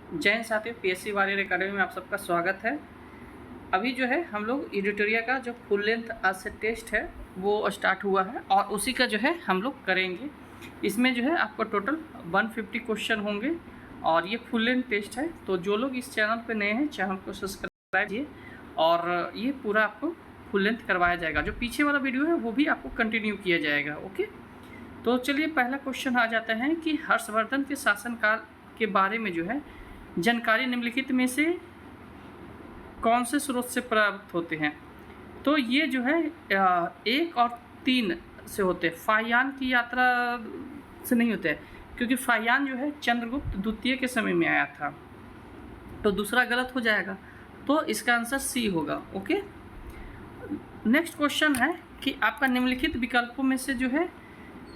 जय हिंद साथियों, PSC warrior academy में आप सबका स्वागत है। अभी जो है हम लोग एडिटोरिया का जो फुल लेंथ आज से टेस्ट है वो स्टार्ट हुआ है और उसी का जो है हम लोग करेंगे। इसमें जो है आपको टोटल 150 क्वेश्चन होंगे और ये फुल लेंथ टेस्ट है। तो जो लोग इस चैनल पे नए हैं, चैनल को सब्सक्राइब कीजिए और ये पूरा आपको फुल लेंथ करवाया जाएगा। जो पीछे वाला वीडियो है वो भी आपको कंटिन्यू किया जाएगा। ओके, तो चलिए पहला क्वेश्चन आ जाता है कि हर्षवर्धन के शासनकाल के बारे में जो है जानकारी निम्नलिखित में से कौन से स्रोत से प्राप्त होते हैं। तो ये जो है 1 और 3 से होते हैं। फाहियान की यात्रा से नहीं होते हैं, क्योंकि फाहियान जो है चंद्रगुप्त द्वितीय के समय में आया था, तो दूसरा गलत हो जाएगा। तो इसका आंसर सी होगा। ओके, नेक्स्ट क्वेश्चन है कि आपका निम्नलिखित विकल्पों में से जो है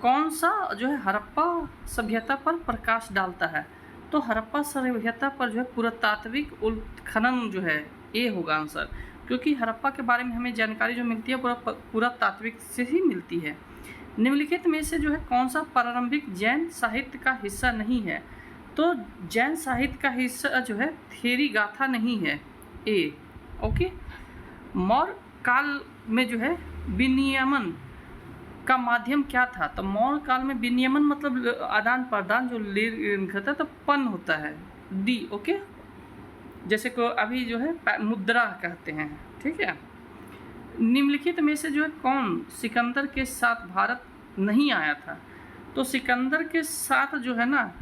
कौन सा जो है हड़प्पा सभ्यता पर प्रकाश डालता है। तो हड़प्पा सभ्यता पर जो है पुरातात्विक उत्खनन जो है ए होगा आंसर, क्योंकि हड़प्पा के बारे में हमें जानकारी जो मिलती है पुरातात्विक से ही मिलती है। निम्नलिखित में से जो है कौन सा प्रारंभिक जैन साहित्य का हिस्सा नहीं है। तो जैन साहित्य का हिस्सा जो है थेरी गाथा नहीं है, ए। ओके, मौर्य काल में जो है विनियमन का माध्यम क्या था। तो मौर्य काल में विनियमन मतलब आदान प्रदान जो लिखता तो पन होता है, डी। ओके, जैसे को अभी जो है मुद्रा कहते हैं। ठीक है, निम्नलिखित में से जो है कौन सिकंदर के साथ भारत नहीं आया था। तो सिकंदर के साथ जो है ना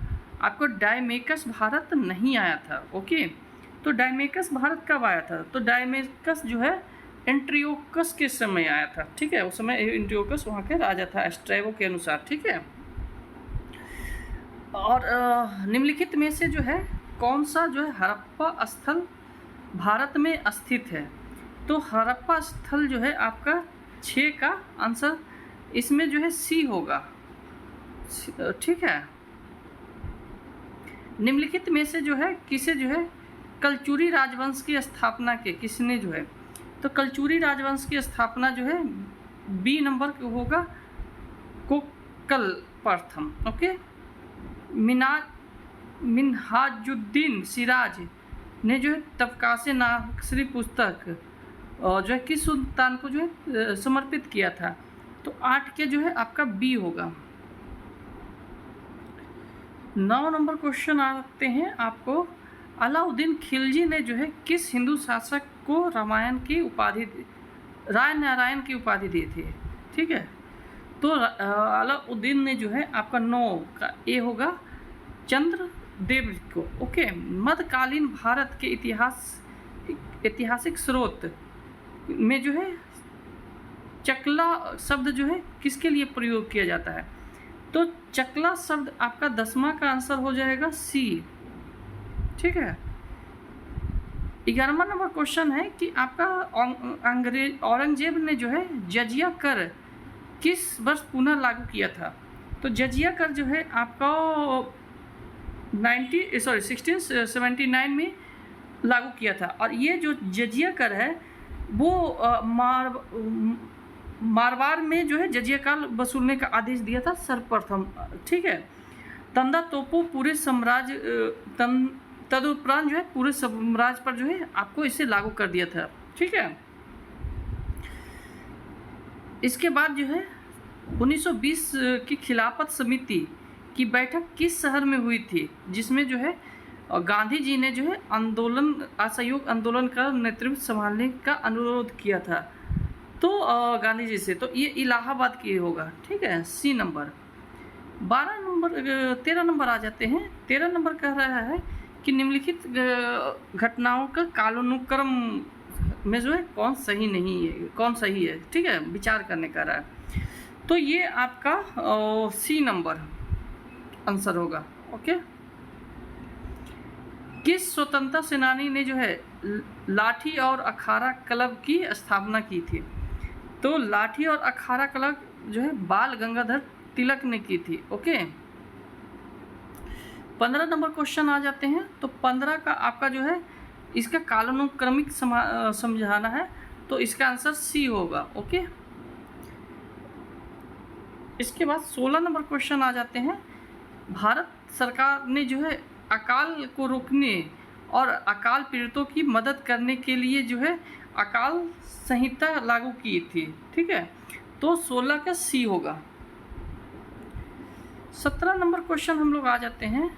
आपको डायमेकस भारत नहीं आया था। ओके, तो डायमेकस भारत कब आया था। तो डायमेकस जो है एंट्रियोकस के समय आया था। ठीक है, उस समय एंट्रियोकस वहाँ के राजा था स्ट्रैबो के अनुसार। ठीक है, और निम्नलिखित में से जो है कौन सा जो है हड़प्पा स्थल भारत में स्थित है। तो हड़प्पा स्थल जो है आपका 6 का आंसर इसमें जो है सी होगा। ठीक है, निम्नलिखित में से जो है किसे जो है कलचुरी राजवंश की स्थापना के किसने जो है। तो कलचुरी राजवंश की स्थापना जो है बी नंबर होगा, कोकल प्रथम। ओके, मिन्हाजुद्दीन सिराज ने जो है तबकासे नाक्सरी पुस्तक जो है किस सुल्तान को जो है समर्पित किया था। तो 8 के जो है आपका बी होगा। 9 नंबर क्वेश्चन आते हैं आपको, अलाउद्दीन खिलजी ने जो है किस हिंदू शासक को राय नारायण की उपाधि दी थी। ठीक है, तो अलाउद्दीन ने जो है आपका 9 का ए होगा, चंद्रदेव को। ओके, मध्यकालीन भारत के ऐतिहासिक स्रोत में जो है चकला शब्द जो है किसके लिए प्रयोग किया जाता है। तो चकला शब्द आपका 10वां का आंसर हो जाएगा सी। ठीक है, 11वां नंबर क्वेश्चन है कि आपका औरंगजेब ने जो है जजिया कर किस वर्ष पुनः लागू किया था। तो जजिया कर जो है आपका 1679 में लागू किया था। और ये जो जजिया कर है वो मारवाड़ में जो है जजिया कर वसूलने का आदेश दिया था सर्वप्रथम। ठीक है, तंदा तोपो पूरे साम्राज्य तदुपरांत जो है पूरे साम्राज्य पर जो है आपको इसे लागू कर दिया था। ठीक है, इसके बाद जो है 1920 की खिलाफत समिति की बैठक किस शहर में हुई थी, जिसमें जो है गांधी जी ने जो है असहयोग आंदोलन का नेतृत्व संभालने का अनुरोध किया था। तो गांधी जी से, तो ये इलाहाबाद की होगा। ठीक है, सी नंबर। 13 नंबर आ जाते हैं। 13 नंबर कह रहा है कि निम्नलिखित घटनाओं का कालानुक्रम में जो है कौन सही नहीं है, कौन सही है। ठीक है, विचार करने का रहा है। तो ये आपका सी नंबर आंसर होगा। ओके, किस स्वतंत्रता सेनानी ने जो है लाठी और अखाड़ा क्लब की स्थापना की थी। तो लाठी और अखाड़ा क्लब जो है बाल गंगाधर तिलक ने की थी। ओके, 15 नंबर क्वेश्चन आ जाते हैं। तो 15 का आपका जो है इसका कालानुक्रमिक समझाना है, तो इसका आंसर सी होगा। ओके, इसके बाद 16 नंबर क्वेश्चन आ जाते हैं। भारत सरकार ने जो है अकाल को रोकने और अकाल पीड़ितों की मदद करने के लिए जो है अकाल संहिता लागू की थी। ठीक है, तो 16 का सी होगा। 17 नंबर क्वेश्चन हम लोग आ जाते हैं।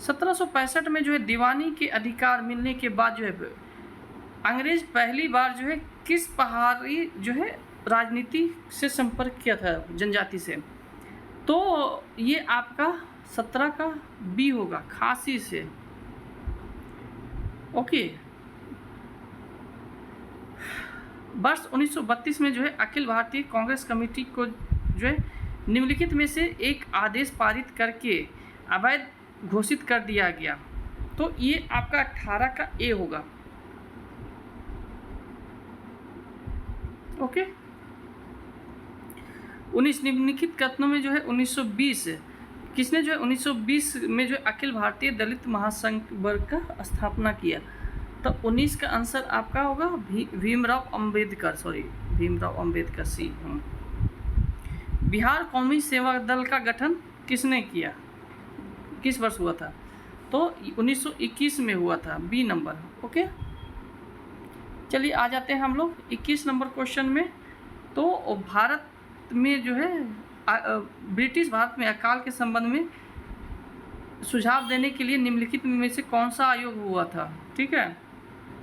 1765 में जो है दीवानी के अधिकार मिलने के बाद जो है अंग्रेज पहली बार जो है किस पहाड़ी जो है राजनीति से संपर्क किया था जनजाति से? तो ये आपका 17 का बी होगा, खासी से। ओके, वर्ष 1932 में जो है अखिल भारतीय कांग्रेस कमेटी को जो है निम्नलिखित में से एक आदेश पारित करके अवैध घोषित कर दिया गया। तो ये आपका 18 का ए होगा। ओके, 19 निम्नलिखित कथनों में जो है 1920 किसने जो है 1920 में जो अखिल भारतीय दलित महासंघ वर्ग का स्थापना किया? तो 19 का आंसर आपका होगा भीमराव अंबेडकर सी। बिहार कौमी सेवा दल का गठन किसने किया? किस वर्ष हुआ था? तो 1921 में हुआ था, बी नंबर। ओके, चलिए आ जाते हैं हम लोग 21 नंबर क्वेश्चन में। तो भारत में जो है ब्रिटिश भारत में अकाल के संबंध में सुझाव देने के लिए निम्नलिखित में से कौन सा आयोग हुआ था? ठीक है,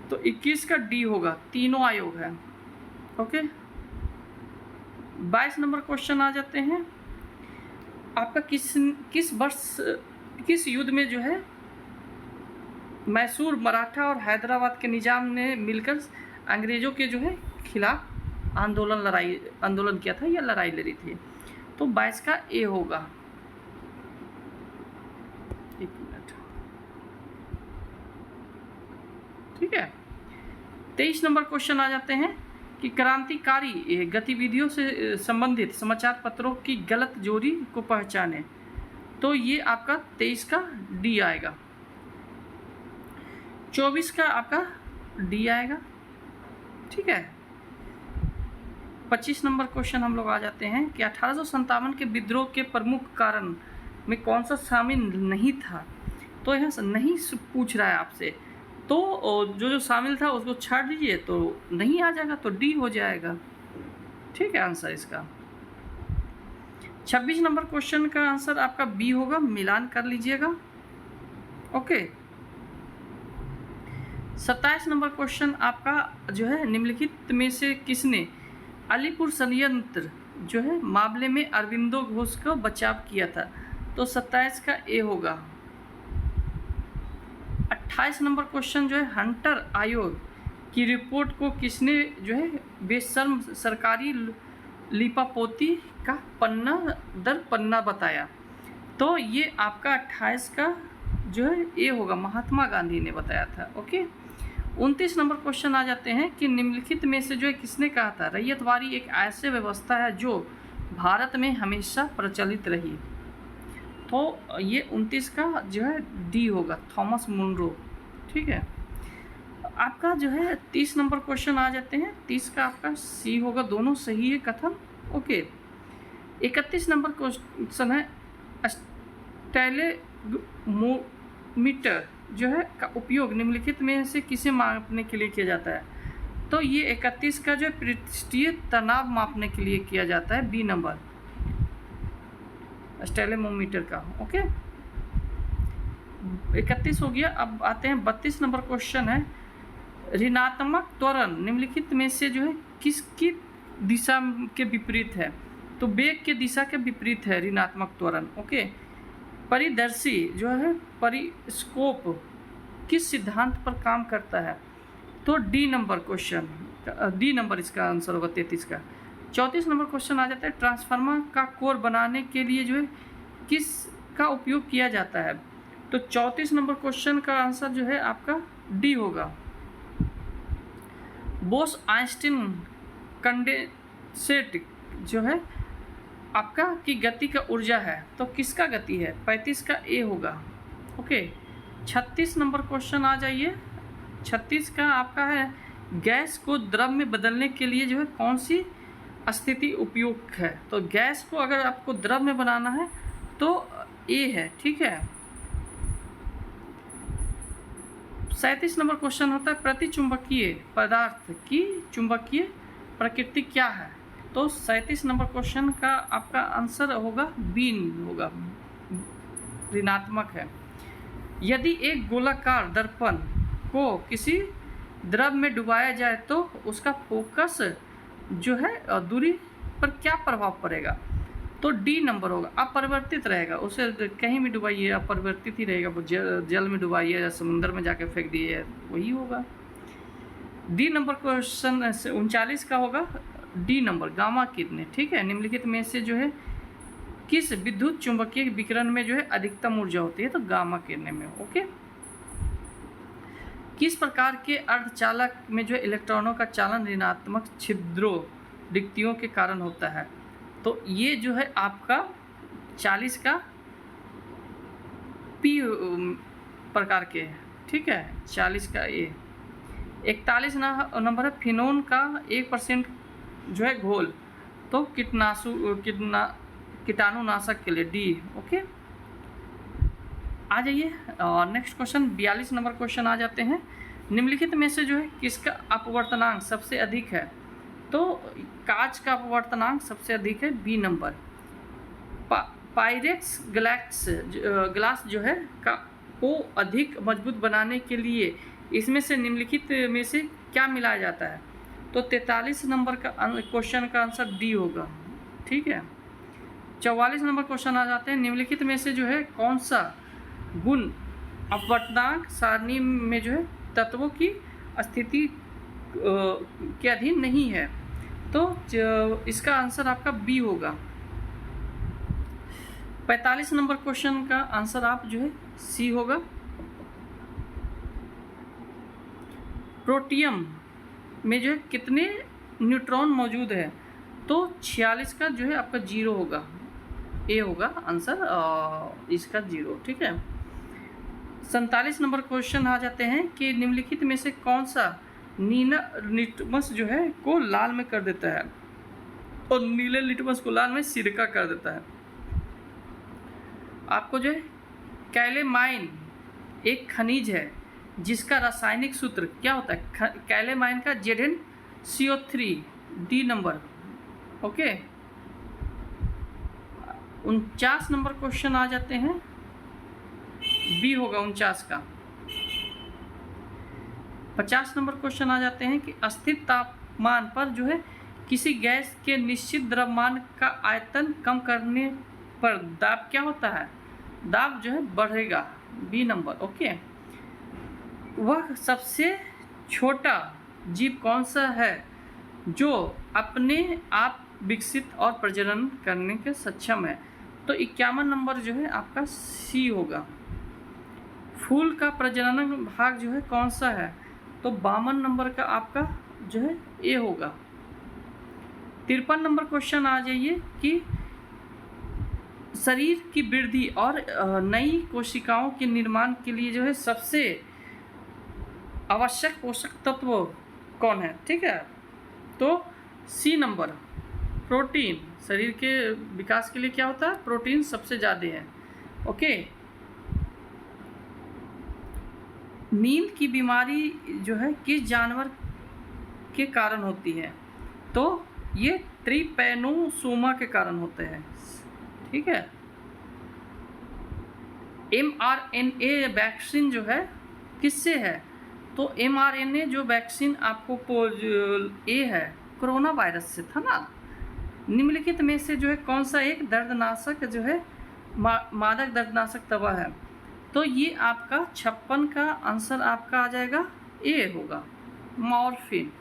तो 21 का डी होगा, तीनों आयोग है। ओके, 22 नंबर क्वेश्चन आ जाते हैं। आपका किस वर्ष किस युद्ध में जो है मैसूर, मराठा और हैदराबाद के निजाम ने मिलकर अंग्रेजों के जो है खिलाफ आंदोलन किया था या लड़ाई लड़ी थी? तो 22 का ए होगा। एक मिनट, ठीक है। 23 नंबर क्वेश्चन आ जाते हैं कि क्रांतिकारी गतिविधियों से संबंधित समाचार पत्रों की गलत जोड़ी को पहचाने। तो ये आपका 23 का डी आएगा। 24 का आपका डी आएगा। ठीक है, 25 नंबर क्वेश्चन हम लोग आ जाते हैं कि 1857 के विद्रोह के प्रमुख कारण में कौन सा शामिल नहीं था? तो यहाँ से नहीं पूछ रहा है आपसे, तो जो शामिल था उसको छाड़ दीजिए तो नहीं आ जाएगा, तो डी हो जाएगा। ठीक है, आंसर इसका। 26 नंबर क्वेश्चन का आंसर आपका बी होगा, मिलान कर लीजिएगा। ओके, 27 नंबर क्वेश्चन आपका जो है निम्नलिखित में से किसने अलीपुर षड्यंत्र जो है मामले में अरविंदो घोष का बचाव किया था? तो 27 का ए होगा। 28 नंबर क्वेश्चन जो है हंटर आयोग की रिपोर्ट को किसने जो है बेशर्म सरकारी लिपापोती का पन्ना दर पन्ना बताया? तो ये आपका 28 का जो है ए होगा, महात्मा गांधी ने बताया था। ओके, 29 नंबर क्वेश्चन आ जाते हैं कि निम्नलिखित में से जो है किसने कहा था रैयतवाड़ी एक ऐसी व्यवस्था है जो भारत में हमेशा प्रचलित रही? तो ये 29 का जो है डी होगा, थॉमस मुनरो। ठीक है, आपका जो है 30 नंबर क्वेश्चन आ जाते हैं। 30 का आपका सी होगा, दोनों सही है कथन। ओके, 31 नंबर क्वेश्चन है स्टाइलोमीटर जो है का उपयोग निम्नलिखित में से किसे मापने के लिए किया जाता है? तो ये 31 का जो है पृष्ठीय तनाव मापने के लिए किया जाता है, बी नंबर स्टाइलोमीटर का। ओके, 31 हो गया। अब आते हैं 32 नंबर क्वेश्चन है ऋणात्मक त्वरण निम्नलिखित में से जो है किसकी दिशा के विपरीत है? तो वेग के दिशा के विपरीत है ऋणात्मक त्वरण। ओके, परिदर्शी जो है परिस्कोप किस सिद्धांत पर काम करता है? तो D number question, D number इसका आंसर होगा 33 का। 34 नंबर क्वेश्चन आ जाता है ट्रांसफार्मर का कोर बनाने के लिए जो है किस का उपयोग किया जाता है? तो 34 नंबर क्वेश्चन का आंसर जो है आपका डी होगा, बोस आइंस्टीन कंडेंसेट जो है आपका की गति का ऊर्जा है। तो किसका गति है? 35 का ए होगा। ओके, 36 नंबर क्वेश्चन आ जाइए। 36 का आपका है गैस को द्रव में बदलने के लिए जो है कौन सी स्थिति उपयुक्त है? तो गैस को अगर आपको द्रव में बनाना है तो ए है। ठीक है, 37 नंबर क्वेश्चन होता है प्रतिचुंबकीय पदार्थ की चुंबकीय प्रकृति क्या है। तो 37 नंबर क्वेश्चन का आपका आंसर होगा बी होगा, ऋणात्मक है। यदि एक गोलाकार दर्पण को किसी द्रव में डुबाया जाए तो उसका फोकस जो है दूरी पर क्या प्रभाव पड़ेगा। तो डी नंबर होगा, अपरिवर्तित रहेगा। उसे कहीं भी डुबाइए अपरिवर्तित ही रहेगा, वो जल में डुबाइए या समुद्र में जाके फेंक दिए वही होगा। डी नंबर क्वेश्चन 39 का होगा डी नंबर, गामा किरणें। ठीक है, निम्नलिखित में से जो है किस विद्युत चुंबकीय विकिरण में जो है अधिकतम ऊर्जा होती है। तो गामा किरणें में। ओके, किस प्रकार के अर्धचालक में जो है इलेक्ट्रॉनों का चालन ऋणात्मक छिद्रों रिक्तियों के कारण होता है। तो ये जो है आपका 40 का पी प्रकार के है। ठीक है, 40 का ए। 41 नंबर है फिनोन का 1% जो है घोल, तो कीटाणुनाशक के लिए डी। ओके, आ जाइए नेक्स्ट क्वेश्चन 42 नंबर क्वेश्चन आ जाते हैं। निम्नलिखित में से जो है किसका अपवर्तनांक सबसे अधिक है। तो कांच का अपवर्तनांक सबसे अधिक है, बी नंबर। पायरेक्स ग्लास जो है को अधिक मजबूत बनाने के लिए इसमें से निम्नलिखित में से क्या मिलाया जाता है। तो 43 नंबर का क्वेश्चन का आंसर डी होगा। ठीक है, 44 नंबर क्वेश्चन आ जाते हैं। निम्नलिखित में से जो है कौन सा गुण अपवर्तनांक सारणी में जो है तत्वों की स्थिति के अधीन नहीं है। तो इसका आंसर आपका बी होगा। 45 नंबर क्वेश्चन का आंसर आप जो है सी होगा। प्रोटियम में जो है कितने न्यूट्रॉन मौजूद है। तो 46 का जो है आपका 0 होगा, ए होगा आंसर इसका 0। ठीक है, 47 नंबर क्वेश्चन आ जाते हैं कि निम्नलिखित में से कौन सा नीला लिटमस जो है को लाल में कर देता है और नीले लिटमस को लाल में सिरका कर देता है। आपको जो है कैलेमाइन एक खनिज है जिसका रासायनिक सूत्र क्या होता है। कैलेमाइन का ZnCO3, D number. Okay, 49 number question आ जाते हैं, बी होगा 49 का। 50 नंबर क्वेश्चन आ जाते हैं कि स्थिर तापमान पर जो है किसी गैस के निश्चित द्रव्यमान का आयतन कम करने पर दाब क्या होता है। दाब जो है बढ़ेगा, बी नंबर। ओके, वह सबसे छोटा जीव कौन सा है जो अपने आप विकसित और प्रजनन करने के सक्षम है। तो 51 नंबर जो है आपका सी होगा। फूल का प्रजनन भाग जो है कौन सा है। तो 52 नंबर का आपका जो है ए होगा। 53 नंबर क्वेश्चन आ जाइए कि शरीर की वृद्धि और नई कोशिकाओं के निर्माण के लिए जो है सबसे आवश्यक पोषक तत्व कौन है। ठीक है, तो सी नंबर प्रोटीन। शरीर के विकास के लिए क्या होता है, प्रोटीन सबसे ज़्यादा है। ओके, नींद की बीमारी जो है किस जानवर के कारण होती है। तो ये ट्रिपैनोसोमा के कारण होते हैं। ठीक है, mRNA वैक्सीन जो है किससे है। तो mRNA जो वैक्सीन आपको ए है कोरोना वायरस से था ना। निम्नलिखित में से जो है कौन सा एक दर्दनाशक जो है मादक दर्दनाशक दवा है। तो ये आपका 56 का आंसर आपका आ जाएगा, ए होगा, मॉर्फिन।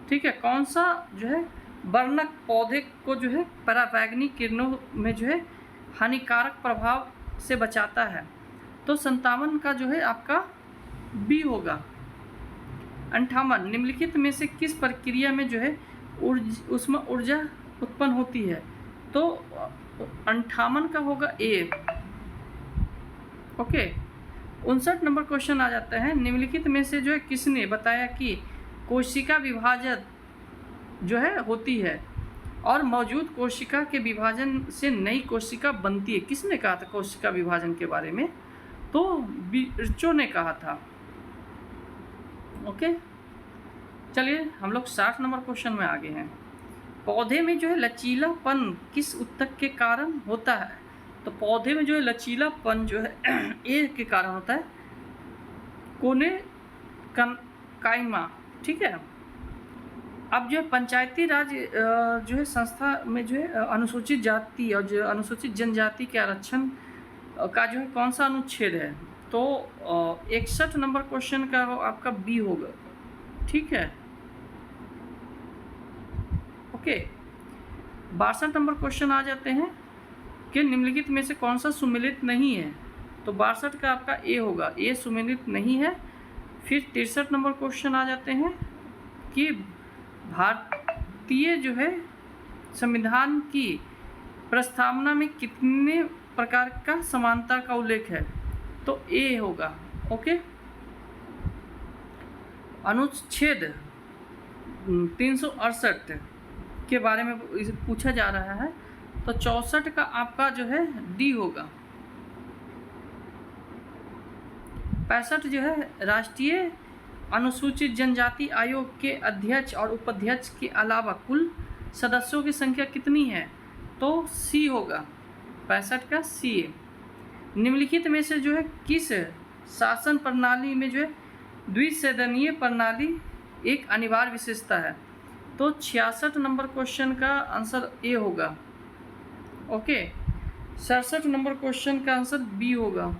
ठीक है, कौन सा जो है वर्णक पौधे को जो है पराबैंगनी किरणों में जो है हानिकारक प्रभाव से बचाता है। तो 57 का जो है आपका बी होगा। 58 निम्नलिखित में से किस प्रक्रिया में जो है उसमें ऊर्जा उत्पन्न होती है। तो 58 का होगा ए। ओके, 59 नंबर क्वेश्चन आ जाता है। निम्नलिखित में से जो है किसने बताया कि कोशिका विभाजन जो है होती है और मौजूद कोशिका के विभाजन से नई कोशिका बनती है। किसने कहा था कोशिका विभाजन के बारे में। तो विर्चो ने कहा था। ओके, चलिए हम लोग 60 नंबर क्वेश्चन में आगे हैं। पौधे में जो है लचीलापन किस ऊतक के कारण होता है? तो पौधे में जो है लचीलापन जो है ए के कारण होता है, कोने काइमा, ठीक है। अब जो है पंचायती राज जो है संस्था में जो है अनुसूचित जाति और जो अनुसूचित जनजाति के आरक्षण का जो है कौन सा अनुच्छेद है? तो 61 नंबर क्वेश्चन का आपका बी होगा, ठीक है। ओके, 62 नंबर क्वेश्चन आ जाते हैं कि निम्नलिखित में से कौन सा सुमेलित नहीं है? तो 62 का आपका ए होगा, ए सुमेलित नहीं है। फिर 63 नंबर क्वेश्चन आ जाते हैं कि भारतीय जो है संविधान की प्रस्तावना में कितने प्रकार का समानता का उल्लेख है? तो ए होगा, ओके। अनुच्छेद 368 के बारे में पूछा जा रहा है, तो 64 का आपका जो है डी होगा। 65 जो है राष्ट्रीय अनुसूचित जनजाति आयोग के अध्यक्ष और उपाध्यक्ष के अलावा कुल सदस्यों की संख्या कितनी है? तो सी होगा, 65 का सी। निम्नलिखित में से जो है किस शासन प्रणाली में जो है द्विसदनीय प्रणाली एक अनिवार्य विशेषता है? तो 66 नंबर क्वेश्चन का आंसर ए होगा, ओके। 67 नंबर क्वेश्चन का आंसर बी होगा।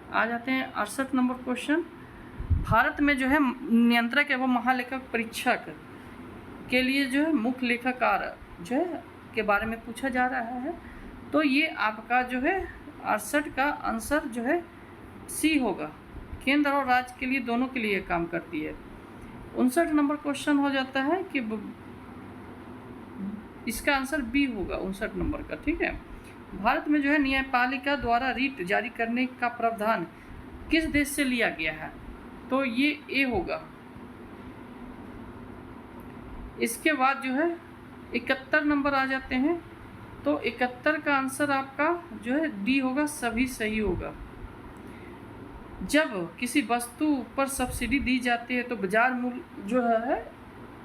आ जाते हैं 68 नंबर क्वेश्चन। भारत में जो है नियंत्रक एवं महालेखक परीक्षक के लिए जो है मुख्य लेखाकार जो है के बारे में पूछा जा रहा है, तो ये आपका जो है 68 का आंसर जो है सी होगा। केंद्र और राज्य के लिए दोनों के लिए काम करती है। 59 नंबर क्वेश्चन हो जाता है कि इसका आंसर बी होगा 59 नंबर का, ठीक है। भारत में जो है न्यायपालिका द्वारा रीट जारी करने का प्रावधान किस देश से लिया गया है? तो ये ए होगा। इसके बाद जो है 71 नंबर आ जाते हैं, तो 71 का आंसर आपका जो है डी होगा, सभी सही होगा। जब किसी वस्तु पर सब्सिडी दी जाती है तो बाजार मूल्य जो है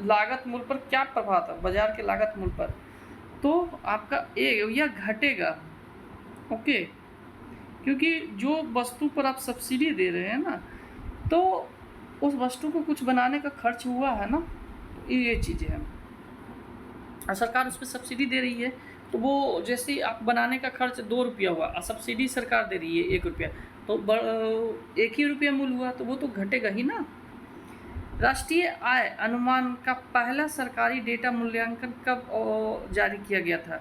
लागत मूल्य पर क्या प्रभाव था? बाजार के लागत मूल्य पर, तो आपका ए या घटेगा, ओके। क्योंकि जो वस्तु पर आप सब्सिडी दे रहे हैं ना, तो उस वस्तु को कुछ बनाने का खर्च हुआ है ना, तो ये चीज़ें हैं। और सरकार उस पर सब्सिडी दे रही है, तो वो जैसे आप बनाने का खर्च 2 रुपया हुआ और सब्सिडी सरकार दे रही है 1 रुपया, तो 1 ही रुपया मूल्य हुआ, तो वो तो घटेगा ही ना। राष्ट्रीय आय अनुमान का पहला सरकारी डेटा मूल्यांकन कब जारी किया गया था?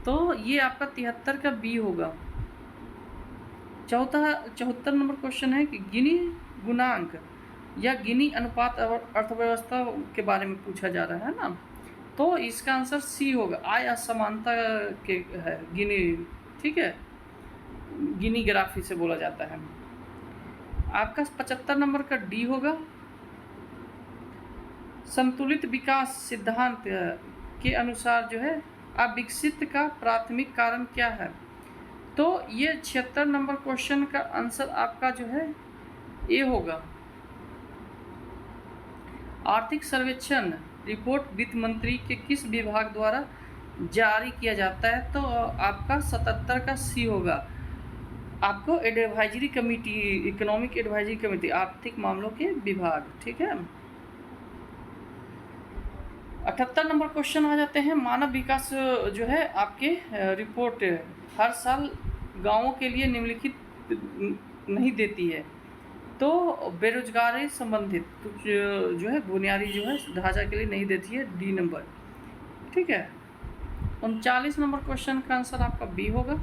तो ये आपका 73 का बी होगा। 74 नंबर क्वेश्चन है कि गिनी गुणांक या गिनी अनुपात अर्थव्यवस्था के बारे में पूछा जा रहा है ना, तो इसका आंसर सी होगा। आय असमानता के है गिनी, ठीक है, गिनी ग्राफी से बोला जाता है। आपका 75 नंबर का डी होगा। संतुलित विकास सिद्धांत के अनुसार जो है अविकसित का प्राथमिक कारण क्या है? तो ये 76 नंबर क्वेश्चन का आंसर आपका जो है ए होगा। आर्थिक सर्वेक्षण रिपोर्ट वित्त मंत्री के किस विभाग द्वारा जारी किया जाता है? तो आपका 77 का सी होगा। आपको advisory committee, economic advisory committee, आर्थिक मामलों के विभाग, ठीक है। 78 नंबर क्वेश्चन आ जाते हैं। मानव विकास जो है आपके रिपोर्ट हर साल गांवों के लिए निम्नलिखित नहीं देती है, तो बेरोजगारी संबंधित कुछ जो है बुनियादी जो है ढांचा के लिए नहीं देती है, डी नंबर, ठीक है। 39 नंबर क्वेश्चन का आंसर आपका बी होगा,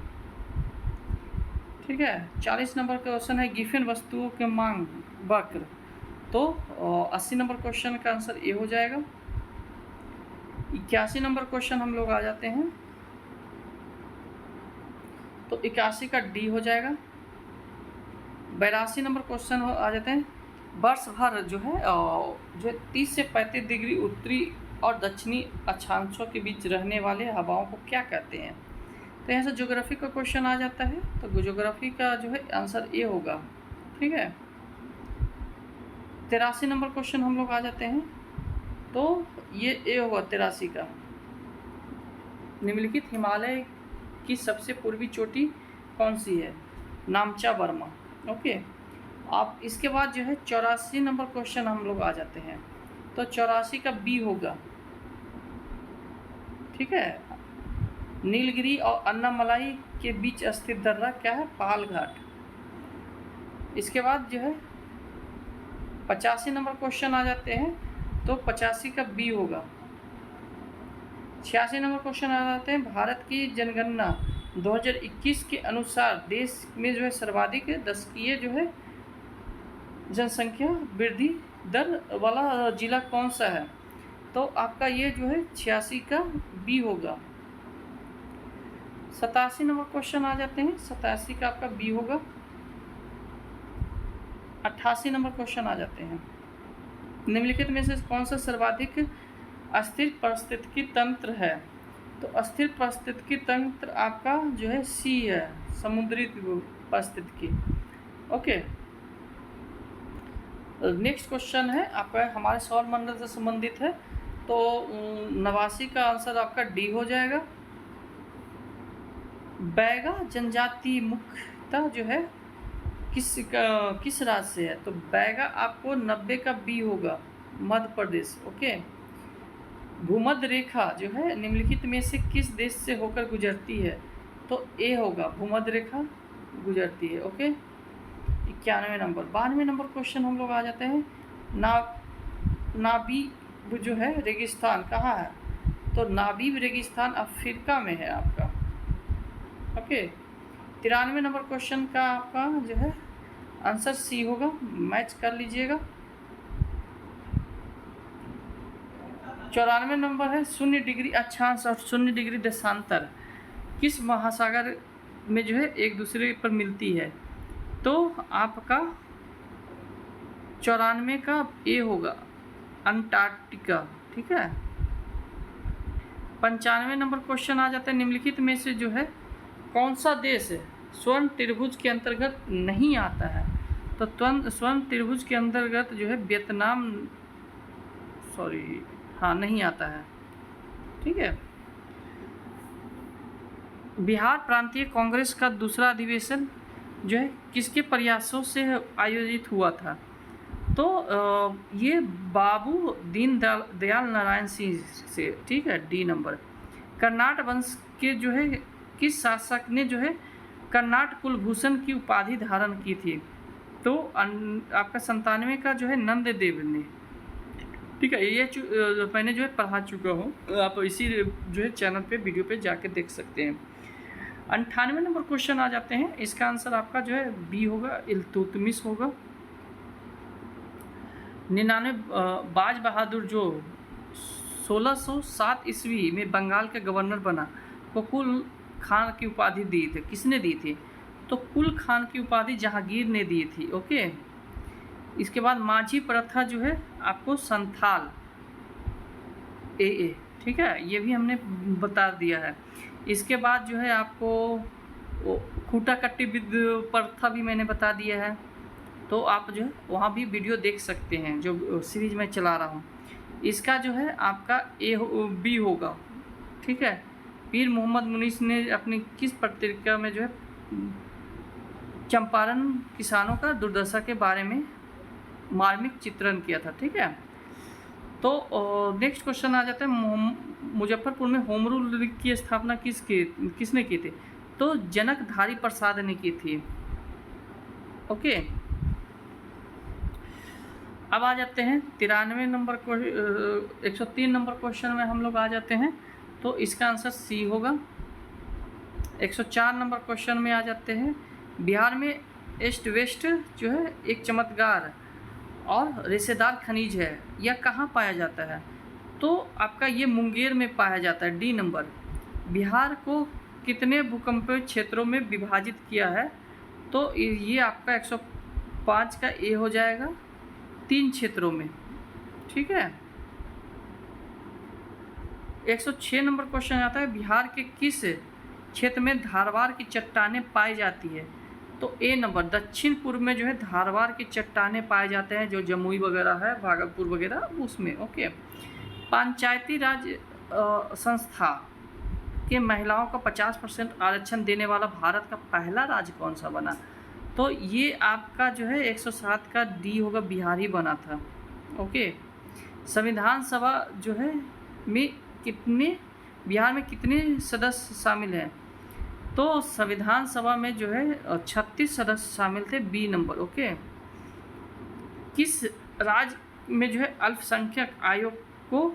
ठीक है। 40 नंबर क्वेश्चन है गिफिन वस्तुओं के मांग वक्र, तो 80 नंबर क्वेश्चन का आंसर ए हो जाएगा। 81 नंबर क्वेश्चन हम लोग आ जाते हैं, तो 81 का डी हो जाएगा। 82 नंबर क्वेश्चन आ जाते हैं, वर्ष भर जो है 30 से 35 डिग्री उत्तरी और दक्षिणी अक्षांशों के बीच रहने वाले हवाओं को क्या कहते हैं? तो यहाँ से ज्योग्राफी का क्वेश्चन आ जाता है, तो ज्योग्राफी का जो है आंसर ए होगा, ठीक है। 83 नंबर क्वेश्चन हम लोग आ जाते हैं। तो ये ए होगा 83 का। निम्नलिखित हिमालय की सबसे पूर्वी चोटी कौन सी है? नामचा वर्मा। ओके, आप इसके बाद जो है 84 नंबर क्वेश्चन हम लोग आ जाते हैं। तो 84 का बी होगा, ठीक है। नीलगिरी और अन्नामलाई के बीच स्थित दर्रा क्या है? पाल घाट। इसके बाद जो है 85 नंबर क्वेश्चन आ जाते हैं। तो 85 का बी होगा। 86 नंबर क्वेश्चन आ जाते हैं। भारत की जनगणना 2021 के अनुसार देश में जो है सर्वाधिक दशकीय जो है जनसंख्या वृद्धि दर वाला जिला कौन सा है? तो आपका ये जो है 86 का बी होगा। 87 नंबर क्वेश्चन आ जाते हैं। 87 का आपका बी होगा। 88 नंबर क्वेश्चन आ जाते हैं। निम्नलिखित में से कौन सा सर्वाधिक अस्थिर पारिस्थितिकी तंत्र है? तो अस्थिर पारिस्थितिकी तंत्र आपका जो है सी है, समुद्री पारिस्थितिकी। ओके, नेक्स्ट क्वेश्चन है आपका हमारे सौर मंडल से संबंधित है। तो 89 का आंसर आपका डी हो जाएगा। बैगा जनजाति मुख्यतः जो है किस राज्य से है? तो बैगा आपको 90 का बी होगा, मध्य प्रदेश। ओके, भूमध्य रेखा जो है निम्नलिखित में से किस देश से होकर गुजरती है? तो ए होगा, भूमध्य रेखा गुजरती है। Okay, 91 number. 92 नंबर क्वेश्चन हम लोग आ जाते हैं। नाबीब जो है रेगिस्तान कहाँ है? तो नाबीब रेगिस्तान अफ्रीका में है आपका। ओके, 93 नंबर क्वेश्चन का आपका जो है आंसर सी होगा, मैच कर लीजिएगा। 94 नंबर है 0 डिग्री अक्षांश और 0 डिग्री देशांतर किस महासागर में जो है एक दूसरे पर मिलती है? तो आपका 94 का ए होगा, अंटार्कटिका। ठीक है। 95 नंबर क्वेश्चन आ जाता है। निम्नलिखित में से जो है कौन सा देश स्वर्ण त्रिभुज के अंतर्गत नहीं आता है? तो स्वर्ण त्रिभुज के अंतर्गत जो है वियतनाम, नहीं आता है। ठीक है। बिहार प्रांतीय कांग्रेस का दूसरा अधिवेशन जो है किसके प्रयासों से आयोजित हुआ था? तो ये बाबू दीनदयाल नारायण सिंह से। ठीक है, डी नंबर। कर्नाट वंश के जो है किस शासक ने जो है कर्नाट कुलभूषण की उपाधि धारण की थी? तो आपका 97 का जो है नंददेव ने। ठीक है, ये मैंने जो है पढ़ा चुका हूँ, आप इसी जो है चैनल पे वीडियो पे जाके देख सकते हैं। 98 नंबर क्वेश्चन आ जाते हैं। इसका आंसर आपका जो है बी होगा, इल्तुतमिश होगा। 99 बाज बहादुर जो 1607 ईस्वी में बंगाल के गवर्नर बना को कुल खान की उपाधि दी थी, किसने दी थी? तो कुल खान की उपाधि जहांगीर ने दी थी। ओके। इसके बाद माझी प्रथा जो है आपको संथाल ए। ठीक है, ये भी हमने बता दिया है। इसके बाद जो है आपको खूटा कट्टी विद प्रथा भी मैंने बता दिया है। तो आप जो है वहाँ भी वीडियो देख सकते हैं जो सीरीज में चला रहा हूँ। इसका जो है आपका बी होगा। ठीक है। पीर मोहम्मद मुनीस ने अपनी किस पत्रिका में जो है चंपारण किसानों का दुर्दशा के बारे में मार्मिक चित्रण किया था। ठीक है। तो नेक्स्ट क्वेश्चन आ जाता है। मुजफ्फरपुर में होम रूल लीग की स्थापना किसने की थी? तो जनकधारी प्रसाद ने की थी। ओके। अब आ जाते हैं 93 नंबर 103 नंबर क्वेश्चन में हम लोग आ जाते हैं। तो इसका आंसर सी होगा। 104 नंबर क्वेश्चन में आ जाते हैं। बिहार में ईस्ट वेस्ट जो है एक चमत्कार और रेशेदार खनिज है, यह कहाँ पाया जाता है? तो आपका ये मुंगेर में पाया जाता है, डी नंबर। बिहार को कितने भूकंपीय क्षेत्रों में विभाजित किया है? तो ये आपका 105 का ए हो जाएगा, 3 क्षेत्रों में। ठीक है। 106 नंबर क्वेश्चन आता है। बिहार के किस क्षेत्र में धारवाड़ की चट्टानें पाई जाती है? तो ए नंबर दक्षिण पूर्व में जो है धारवाड़ की चट्टानें पाए जाते हैं, जो जमुई वगैरह है, भागलपुर वगैरह उसमें। ओके, पंचायती राज संस्था के महिलाओं का 50% आरक्षण देने वाला भारत का पहला राज्य कौन सा बना? तो ये आपका जो है 107 का डी होगा, बिहार ही बना था। ओके, संविधान सभा जो है में कितने, बिहार में कितने सदस्य शामिल हैं? तो संविधान सभा में जो है 36 सदस्य शामिल थे, बी नंबर। ओके, किस राज्य में जो है अल्पसंख्यक आयोग को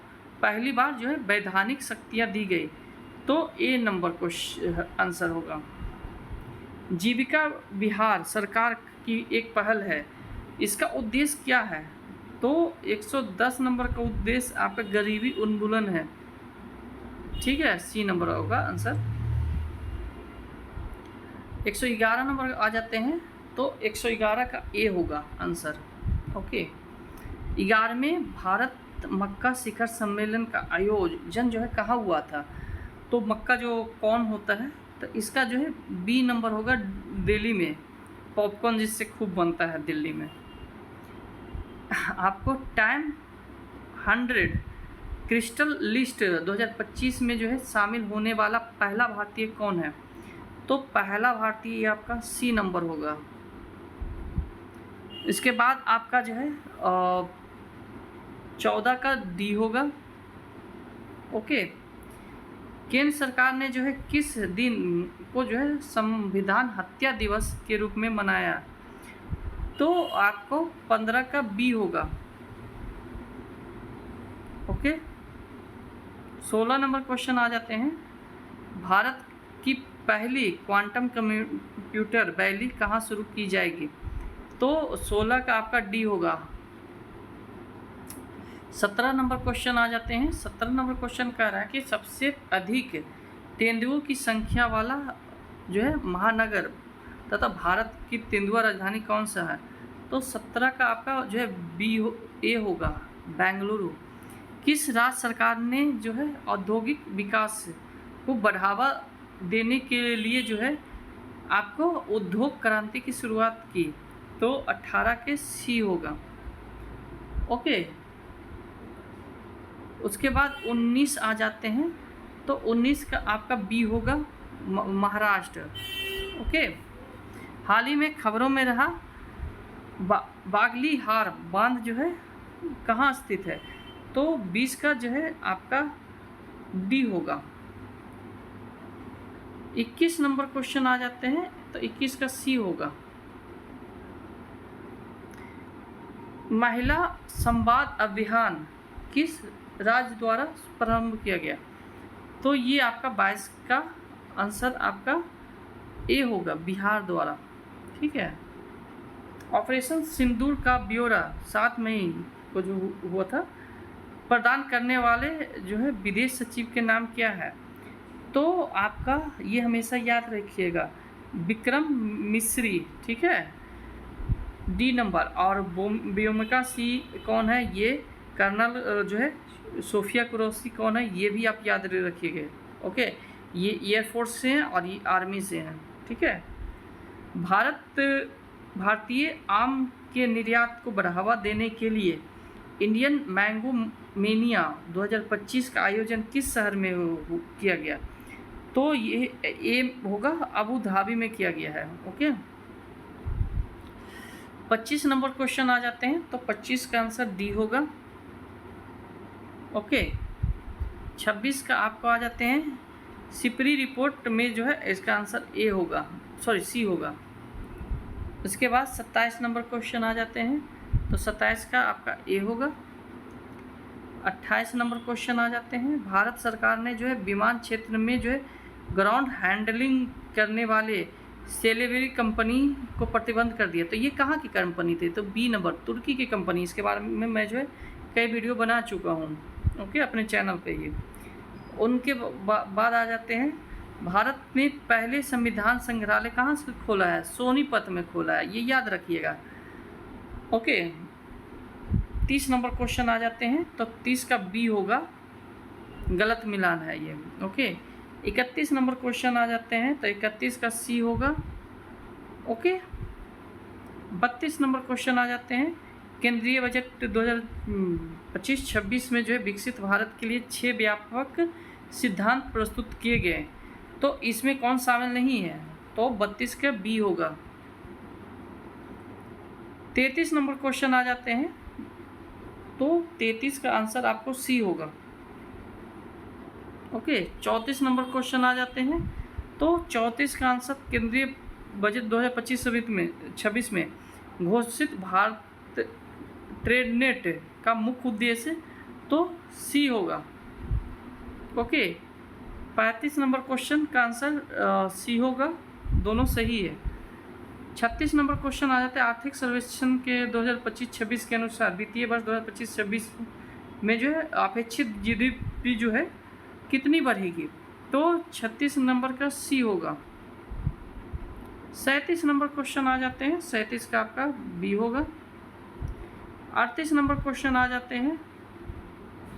पहली बार जो है वैधानिक शक्तियाँ दी गई? तो ए नंबर को आंसर होगा। जीविका बिहार सरकार की एक पहल है, इसका उद्देश्य क्या है? तो 110 नंबर का उद्देश्य आपका गरीबी उन्मूलन है। ठीक है, सी नंबर होगा आंसर। 111 नंबर आ जाते हैं, तो 111 का ए होगा आंसर। ओके, 11वें भारत मक्का शिखर सम्मेलन का आयोजन जो है कहाँ हुआ था? तो मक्का जो कौन होता है, तो इसका जो है बी नंबर होगा, दिल्ली में। पॉपकॉर्न जिससे खूब बनता है दिल्ली में। आपको टाइम 100 क्रिस्टल लिस्ट 2025 में जो है शामिल होने वाला पहला भारतीय कौन है? तो पहला भारतीय आपका सी नंबर होगा। इसके बाद आपका जो है 14 का डी होगा। ओके, केंद्र सरकार ने जो है किस दिन को जो है संविधान हत्या दिवस के रूप में मनाया? तो आपको 15 का बी होगा। ओके, 16 नंबर क्वेश्चन आ जाते हैं। भारत की पहली क्वांटम कंप्यूटर वैली कहाँ शुरू की जाएगी? तो 16 का आपका डी होगा। 17 नंबर क्वेश्चन आ जाते हैं। 17 नंबर क्वेश्चन कह रहा है कि सबसे अधिक तेंदुओं की संख्या वाला जो है महानगर तथा भारत की तेंदुआ राजधानी कौन सा है? तो 17 का आपका जो है ए होगा, बेंगलुरु। किस राज्य सरकार ने जो है औद्योगिक विकास को बढ़ावा देने के लिए जो है आपको उद्योग क्रांति की शुरुआत की? तो 18 के सी होगा। ओके, उसके बाद 19 आ जाते हैं, तो 19 का आपका बी होगा, महाराष्ट्र। ओके, हाल ही में खबरों में रहा बागलीहार बांध जो है कहाँ स्थित है? तो 20 का जो है आपका डी होगा। 21 नंबर क्वेश्चन आ जाते हैं, तो 21 का सी होगा। महिला संवाद अभियान किस राज्य द्वारा प्रारंभ किया गया? तो ये आपका 22 का आंसर आपका ए होगा, बिहार द्वारा। ठीक है, ऑपरेशन सिंदूर का ब्यौरा 7 मई को जो हुआ था, प्रदान करने वाले जो है विदेश सचिव के नाम क्या है? तो आपका ये हमेशा याद रखिएगा, विक्रम मिस्री। ठीक है, डी नंबर। और व्योमिका सी कौन है? ये कर्नल जो है सोफिया कुरैशी कौन है? ये भी आप याद रखिएगा। ओके, ये एयरफोर्स से हैं और ये आर्मी से हैं। ठीक है, भारतीय आम के निर्यात को बढ़ावा देने के लिए इंडियन मैंगो मेनिया 2025 का आयोजन किस शहर में किया गया? तो ये होगा, अबू धाबी में किया गया है। ओके, 25 नंबर क्वेश्चन आ जाते हैं, तो 25 का आंसर डी होगा। ओके, 26 का आपको आ जाते हैं, सिपरी रिपोर्ट में जो है इसका आंसर ए होगा, सॉरी सी होगा। उसके बाद 27 नंबर क्वेश्चन आ जाते हैं, तो 27 का आपका ए होगा। 28 नंबर क्वेश्चन आ जाते हैं, भारत सरकार ने जो है विमान क्षेत्र में जो है ग्राउंड हैंडलिंग करने वाले सेलेवरी कंपनी को प्रतिबंध कर दिया। तो ये कहाँ की कंपनी थी? तो बी नंबर, तुर्की की कंपनी। इसके बारे में मैं जो है कई वीडियो बना चुका हूँ, ओके, अपने चैनल पे ये। उनके बाद आ जाते हैं, भारत में पहले संविधान संग्रहालय कहाँ से खोला है? सोनीपत में खोला है, ये याद रखिएगा। ओके, 30 नंबर क्वेश्चन आ जाते हैं, तो 30 का बी होगा, गलत मिलान है ये। ओके, 31 नंबर क्वेश्चन आ जाते हैं, तो 31 का सी होगा। ओके। 32 नंबर क्वेश्चन आ जाते हैं। केंद्रीय बजट 2025-26 में जो है विकसित भारत के लिए 6 व्यापक सिद्धांत प्रस्तुत किए गए, तो इसमें कौन शामिल नहीं है? तो 32 का बी होगा। 33 नंबर क्वेश्चन आ जाते हैं, तो 33 का आंसर आपको सी होगा। ओके। 34 नंबर क्वेश्चन आ जाते हैं, तो 34 का आंसर केंद्रीय बजट 2025-26 में घोषित भारत ट्रेडनेट का मुख्य उद्देश्य, तो सी होगा। ओके। 35 नंबर क्वेश्चन का आंसर सी होगा, दोनों सही है। 36 नंबर क्वेश्चन आ जाते हैं, आर्थिक सर्वेक्षण के 2025-26 के अनुसार वित्तीय वर्ष 2025-26 में जो है अपेक्षित जीडीपी जो है कितनी बढ़ेगी? तो 36 नंबर का सी होगा। 37 नंबर क्वेश्चन आ जाते हैं, 37 का आपका बी होगा। 38 नंबर क्वेश्चन आ जाते हैं,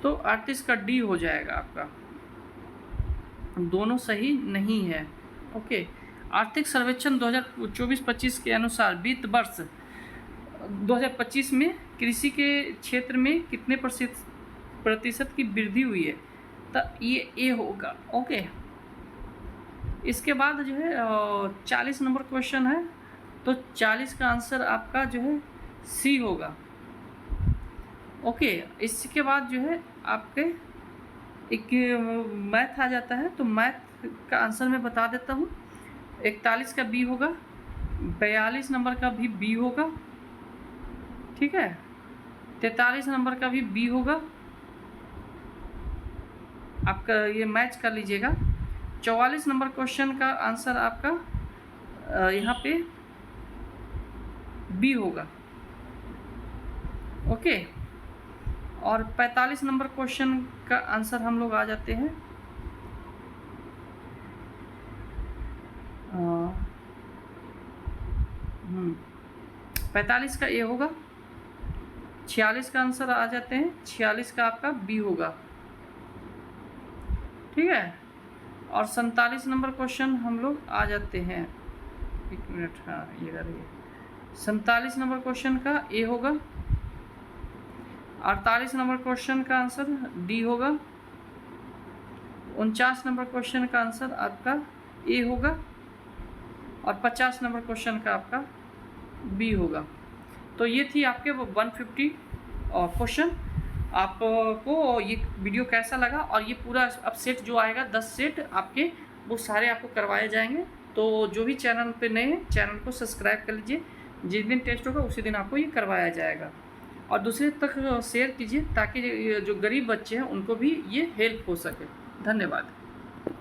तो 38 का डी हो जाएगा आपका, दोनों सही नहीं है। ओके। आर्थिक सर्वेक्षण 2024-25 के अनुसार वित्त वर्ष 2025 में कृषि के क्षेत्र में कितने प्रतिशत की वृद्धि हुई है? तो ये ए होगा। ओके। इसके बाद जो है 40 नंबर क्वेश्चन है, तो 40 का आंसर आपका जो है सी होगा। ओके। इसके बाद जो है आपके एक मैथ आ जाता है, तो मैथ का आंसर मैं बता देता हूँ। 41 का बी होगा, 42 नंबर का भी बी होगा, ठीक है। 43 नंबर का भी बी होगा, आपका ये मैच कर लीजिएगा। 44 नंबर क्वेश्चन का आंसर आपका यहाँ पे बी होगा। ओके। और 45 नंबर क्वेश्चन का आंसर हम लोग आ जाते हैं 45 का ए होगा। 46 का आंसर आ जाते हैं, 46 का आपका बी होगा, ठीक है। और 47 नंबर क्वेश्चन हम लोग आ जाते हैं, एक मिनट, हाँ ये करिए। 47 नंबर क्वेश्चन का ए होगा। 48 नंबर क्वेश्चन का आंसर डी होगा। 49 नंबर क्वेश्चन का आंसर आपका ए होगा। और 50 नंबर क्वेश्चन का आपका बी होगा। तो ये थी आपके वो 150 क्वेश्चन। आपको ये वीडियो कैसा लगा? और ये पूरा अब सेट जो आएगा 10 सेट आपके, वो सारे आपको करवाए जाएंगे। तो जो भी चैनल पे नए हैं, चैनल को सब्सक्राइब कर लीजिए। जिस दिन टेस्ट होगा उसी दिन आपको ये करवाया जाएगा। और दूसरे तक शेयर कीजिए, ताकि जो गरीब बच्चे हैं उनको भी ये हेल्प हो सके। धन्यवाद।